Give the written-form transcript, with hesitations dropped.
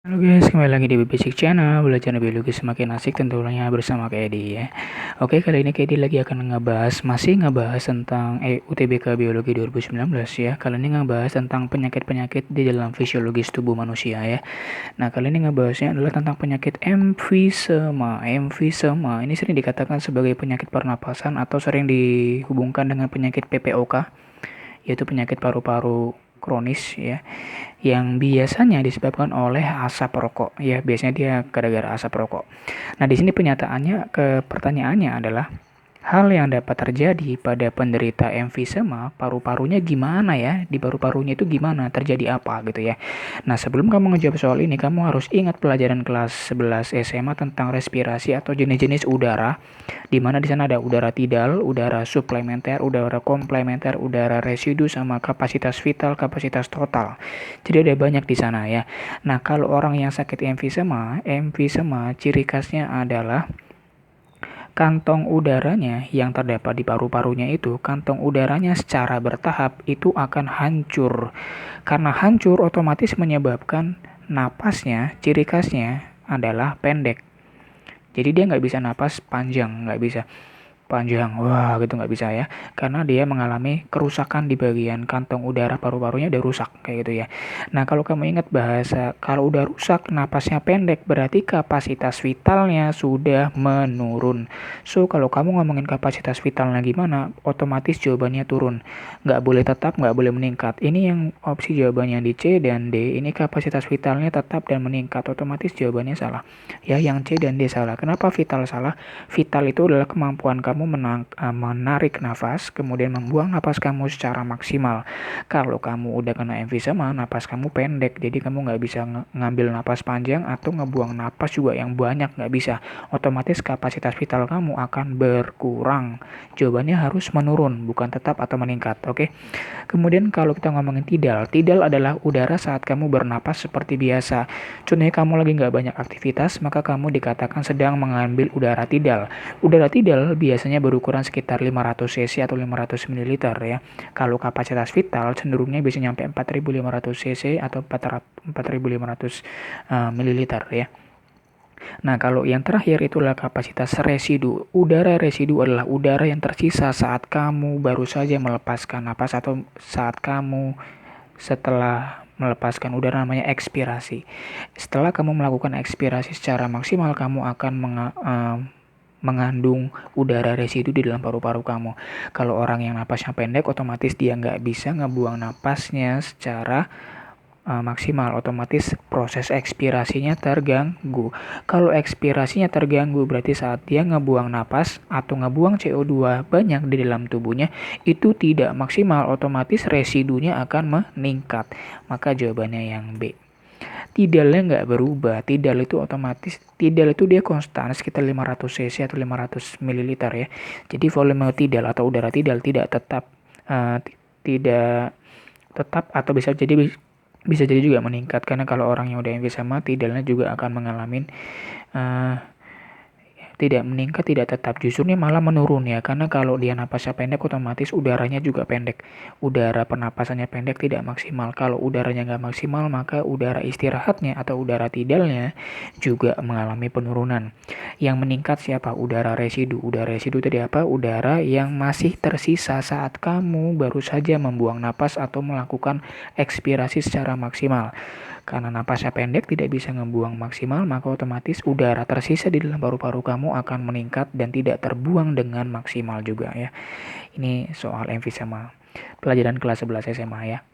Halo guys, kembali lagi di Basic Channel, belajar biologi semakin asik tentunya bersama Kedi ya. Oke, kali ini Kedi lagi akan masih ngebahas tentang UTBK Biologi 2019 ya. Kali ini ngebahas tentang penyakit-penyakit di dalam fisiologis tubuh manusia ya. Nah, kali ini ngebahasnya adalah tentang penyakit emfisema. Emfisema ini sering dikatakan sebagai penyakit pernapasan atau sering dihubungkan dengan penyakit PPOK, yaitu penyakit paru-paru kronis ya, yang biasanya disebabkan oleh asap rokok ya, biasanya dia gara-gara asap rokok. Nah, di sini pertanyaannya adalah hal yang dapat terjadi pada penderita emfisema, paru-parunya gimana ya? Di paru-parunya itu gimana? Terjadi apa gitu ya? Nah, sebelum kamu ngejawab soal ini, kamu harus ingat pelajaran kelas 11 SMA tentang respirasi atau jenis-jenis udara, di mana di sana ada udara tidal, udara suplementer, udara komplementer, udara residu, sama kapasitas vital, kapasitas total. Jadi ada banyak di sana ya. Nah, kalau orang yang sakit emfisema ciri khasnya adalah kantong udaranya yang terdapat di paru-parunya itu, kantong udaranya secara bertahap itu akan hancur. Karena hancur otomatis menyebabkan napasnya, ciri khasnya adalah pendek. Jadi dia nggak bisa napas panjang, nggak bisa panjang, wah gitu nggak bisa ya, karena dia mengalami kerusakan di bagian kantong udara, paru-parunya udah rusak kayak gitu ya. Nah, kalau kamu ingat bahasa, kalau udah rusak napasnya pendek berarti kapasitas vitalnya sudah menurun. So kalau kamu ngomongin kapasitas vitalnya gimana, otomatis jawabannya turun, nggak boleh tetap, nggak boleh meningkat. Ini yang opsi jawabannya di C dan D, ini kapasitas vitalnya tetap dan meningkat, otomatis jawabannya salah ya, yang C dan D salah. Kenapa vital salah? Vital itu adalah kemampuan kamu menarik nafas, kemudian membuang nafas kamu secara maksimal. Kalau kamu udah kena emfisema, nafas kamu pendek, jadi kamu nggak bisa ngambil nafas panjang atau ngebuang nafas juga yang banyak, nggak bisa. Otomatis kapasitas vital kamu akan berkurang. Jawabannya harus menurun, bukan tetap atau meningkat. Oke. Kemudian kalau kita ngomongin tidal, tidal adalah udara saat kamu bernapas seperti biasa. Contohnya kamu lagi nggak banyak aktivitas, maka kamu dikatakan sedang mengambil udara tidal. Udara tidal biasanya berukuran sekitar 500 cc atau 500 ml ya. Kalau kapasitas vital cenderungnya bisa nyampe 4500 cc atau 4500 ml ya. Nah, kalau yang terakhir itulah kapasitas residu. Udara residu adalah udara yang tersisa saat kamu baru saja melepaskan napas atau saat kamu setelah melepaskan udara, namanya ekspirasi. Setelah kamu melakukan ekspirasi secara maksimal, kamu akan mengandung udara residu di dalam paru-paru kamu. Kalau orang yang napasnya pendek, otomatis dia nggak bisa ngebuang napasnya secara maksimal, otomatis proses ekspirasinya terganggu. Kalau ekspirasinya terganggu berarti saat dia ngebuang napas atau ngebuang CO2 banyak di dalam tubuhnya itu tidak maksimal, otomatis residunya akan meningkat. Maka jawabannya yang B. Tidalnya nggak berubah, tidal itu otomatis, tidal itu dia konstan sekitar 500 cc atau 500 ml ya. Jadi volume tidal atau udara tidal tidak tetap, tidak tetap atau bisa jadi juga meningkat, karena kalau orang yang udah emfisema tidalnya juga akan mengalami tidak meningkat, tidak tetap, justru ini malah menurun ya, karena kalau dia napasnya pendek otomatis udaranya juga pendek, udara pernapasannya pendek, tidak maksimal. Kalau udaranya nggak maksimal maka udara istirahatnya atau udara tidalnya juga mengalami penurunan. Yang meningkat siapa? Udara residu. Udara residu tadi apa? Udara yang masih tersisa saat kamu baru saja membuang napas atau melakukan ekspirasi secara maksimal. Karena napasnya pendek, tidak bisa ngebuang maksimal, maka otomatis udara tersisa di dalam paru-paru kamu akan meningkat dan tidak terbuang dengan maksimal juga ya. Ini soal emfisema, pelajaran kelas 11 SMA ya.